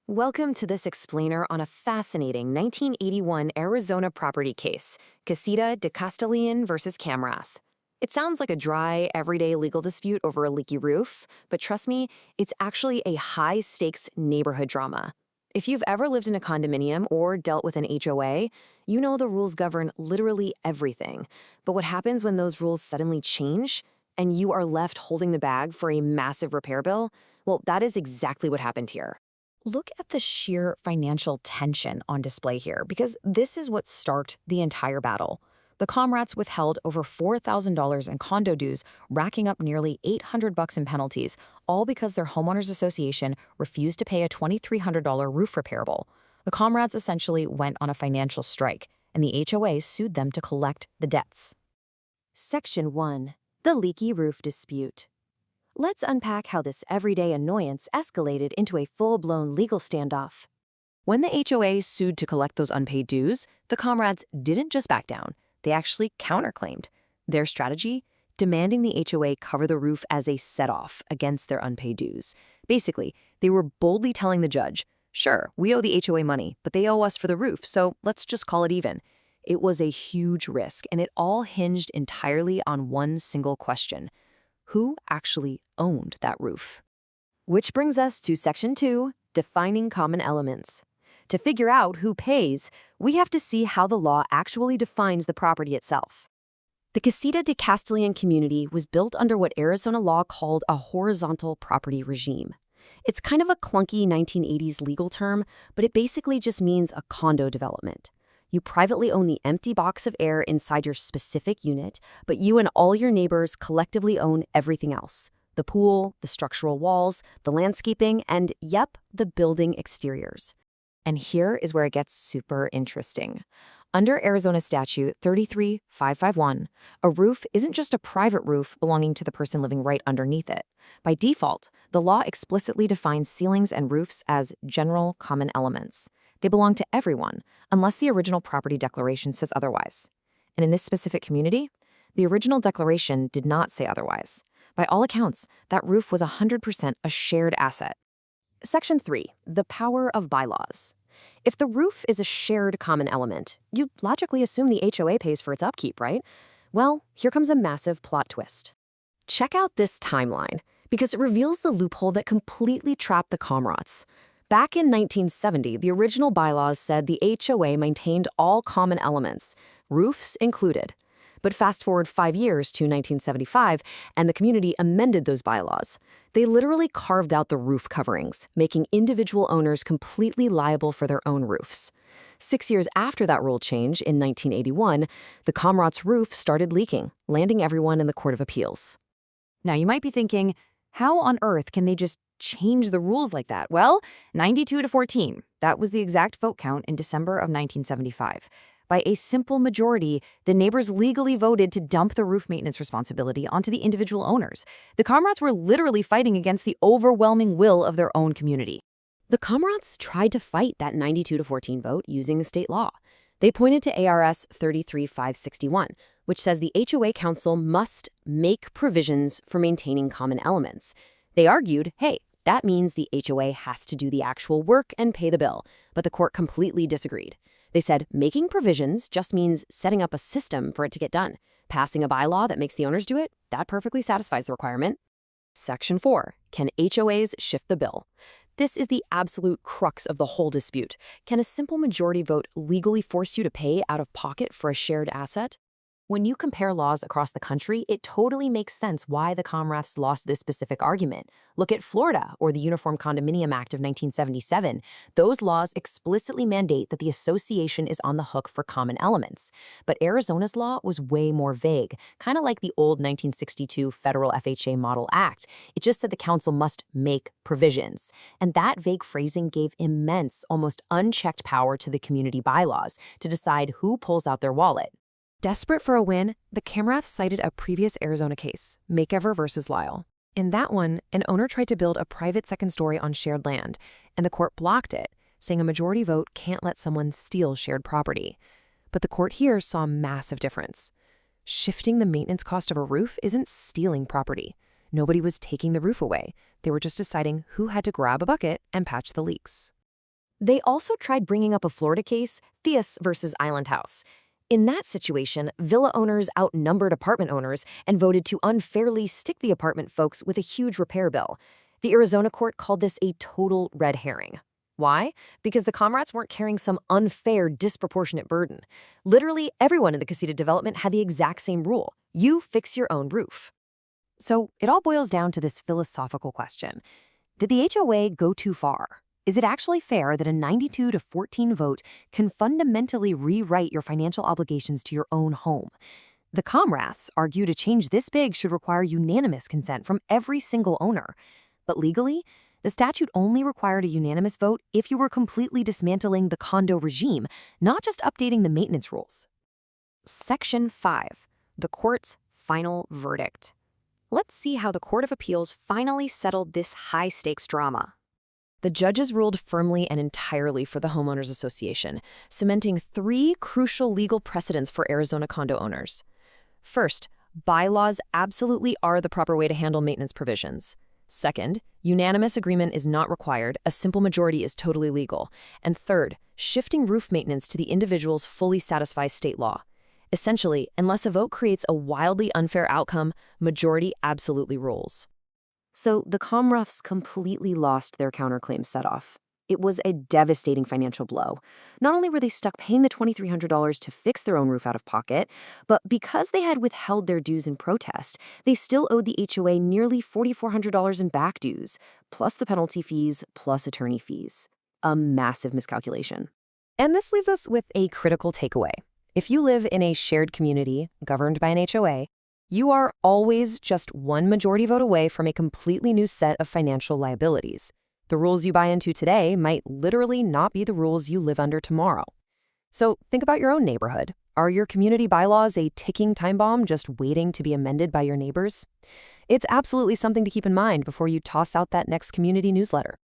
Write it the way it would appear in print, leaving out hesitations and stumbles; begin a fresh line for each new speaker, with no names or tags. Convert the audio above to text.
Welcome to this explainer on a fascinating 1981 Arizona property case, casita-de-castilian-v-kamrath. It sounds like a dry, everyday legal dispute over a leaky roof, but trust me, it's actually a high-stakes neighborhood drama. If you've ever lived in a condominium or dealt with an HOA, you know the rules govern literally everything. But what happens when those rules suddenly change and you are left holding the bag for a massive repair bill? Well, that is exactly what happened here. Look at the sheer financial tension on display here, because this is what sparked the entire battle. The Kamraths withheld over $4,000 in condo dues, racking up nearly $800 in penalties, all because their homeowners association refused to pay a $2,300 roof repair bill. The Kamraths essentially went on a financial strike, and the HOA sued them to collect the debts. Section 1. The Leaky Roof Dispute. Let's unpack how this everyday annoyance escalated into a full-blown legal standoff. When the HOA sued to collect those unpaid dues, the Kamraths didn't just back down, they actually counterclaimed. Their strategy? Demanding the HOA cover the roof as a set-off against their unpaid dues. Basically, they were boldly telling the judge, sure, we owe the HOA money, but they owe us for the roof, so let's just call it even. It was a huge risk, and it all hinged entirely on one single question. Who actually owned that roof? Which brings us to Section 2, defining common elements. To figure out who pays, we have to see how the law actually defines the property itself. The casita-de-castilian community was built under what Arizona law called a horizontal property regime. It's kind of a clunky 1980s legal term, but it basically just means a condo development. You privately own the empty box of air inside your specific unit, but you and all your neighbors collectively own everything else. The pool, the structural walls, the landscaping, and yep, the building exteriors. And here is where it gets super interesting. Under Arizona Statute 33551, a roof isn't just a private roof belonging to the person living right underneath it. By default, the law explicitly defines ceilings and roofs as general common elements. They belong to everyone, unless the original property declaration says otherwise. And in this specific community, the original declaration did not say otherwise. By all accounts, that roof was 100% a shared asset. Section 3, the power of bylaws. If the roof is a shared common element, you'd logically assume the HOA pays for its upkeep, right? Well, here comes a massive plot twist. Check out this timeline, because it reveals the loophole that completely trapped the Kamraths. Back in 1970, the original bylaws said the HOA maintained all common elements, roofs included. But fast forward 5 years to 1975, and the community amended those bylaws. They literally carved out the roof coverings, making individual owners completely liable for their own roofs. 6 years after that rule change, in 1981, the Kamraths' roof started leaking, landing everyone in the Court of Appeals. Now, you might be thinking, how on earth can they just change the rules like that? Well, 92-14. That was the exact vote count in December of 1975. By a simple majority, the neighbors legally voted to dump the roof maintenance responsibility onto the individual owners. The Kamraths were literally fighting against the overwhelming will of their own community. The Kamraths tried to fight that 92-14 vote using the state law. They pointed to ARS 33561, which says the HOA council must make provisions for maintaining common elements. They argued, hey, that means the HOA has to do the actual work and pay the bill, but the court completely disagreed. They said making provisions just means setting up a system for it to get done. Passing a bylaw that makes the owners do it, that perfectly satisfies the requirement. Section 4. Can HOAs shift the bill? This is the absolute crux of the whole dispute. Can a simple majority vote legally force you to pay out of pocket for a shared asset? When you compare laws across the country, it totally makes sense why the Kamraths lost this specific argument. Look at Florida or the Uniform Condominium Act of 1977. Those laws explicitly mandate that the association is on the hook for common elements. But Arizona's law was way more vague, kind of like the old 1962 Federal FHA Model Act. It just said the council must make provisions. And that vague phrasing gave immense, almost unchecked power to the community bylaws to decide who pulls out their wallet. Desperate for a win, the Kamraths cited a previous Arizona case, Makeover versus Lyle. In that one, an owner tried to build a private second story on shared land, and the court blocked it, saying a majority vote can't let someone steal shared property. But the court here saw a massive difference. Shifting the maintenance cost of a roof isn't stealing property. Nobody was taking the roof away. They were just deciding who had to grab a bucket and patch the leaks. They also tried bringing up a Florida case, Theus versus Island House. In that situation, villa owners outnumbered apartment owners and voted to unfairly stick the apartment folks with a huge repair bill. The Arizona court called this a total red herring. Why? Because the comrades weren't carrying some unfair, disproportionate burden. Literally, everyone in the casita development had the exact same rule. You fix your own roof. So it all boils down to this philosophical question. Did the HOA go too far? Is it actually fair that a 92-14 vote can fundamentally rewrite your financial obligations to your own home? The Kamraths argue a change this big should require unanimous consent from every single owner. But legally, the statute only required a unanimous vote if you were completely dismantling the condo regime, not just updating the maintenance rules. Section 5. The court's final verdict. Let's see how the Court of Appeals finally settled this high-stakes drama. The judges ruled firmly and entirely for the Homeowners Association, cementing 3 crucial legal precedents for Arizona condo owners. First, bylaws absolutely are the proper way to handle maintenance provisions. Second, unanimous agreement is not required, a simple majority is totally legal. And third, shifting roof maintenance to the individuals fully satisfies state law. Essentially, unless a vote creates a wildly unfair outcome, majority absolutely rules. So the Kamraths completely lost their counterclaim set-off. It was a devastating financial blow. Not only were they stuck paying the $2,300 to fix their own roof out of pocket, but because they had withheld their dues in protest, they still owed the HOA nearly $4,400 in back dues, plus the penalty fees, plus attorney fees. A massive miscalculation. And this leaves us with a critical takeaway. If you live in a shared community governed by an HOA, you are always just one majority vote away from a completely new set of financial liabilities. The rules you buy into today might literally not be the rules you live under tomorrow. So think about your own neighborhood. Are your community bylaws a ticking time bomb just waiting to be amended by your neighbors? It's absolutely something to keep in mind before you toss out that next community newsletter.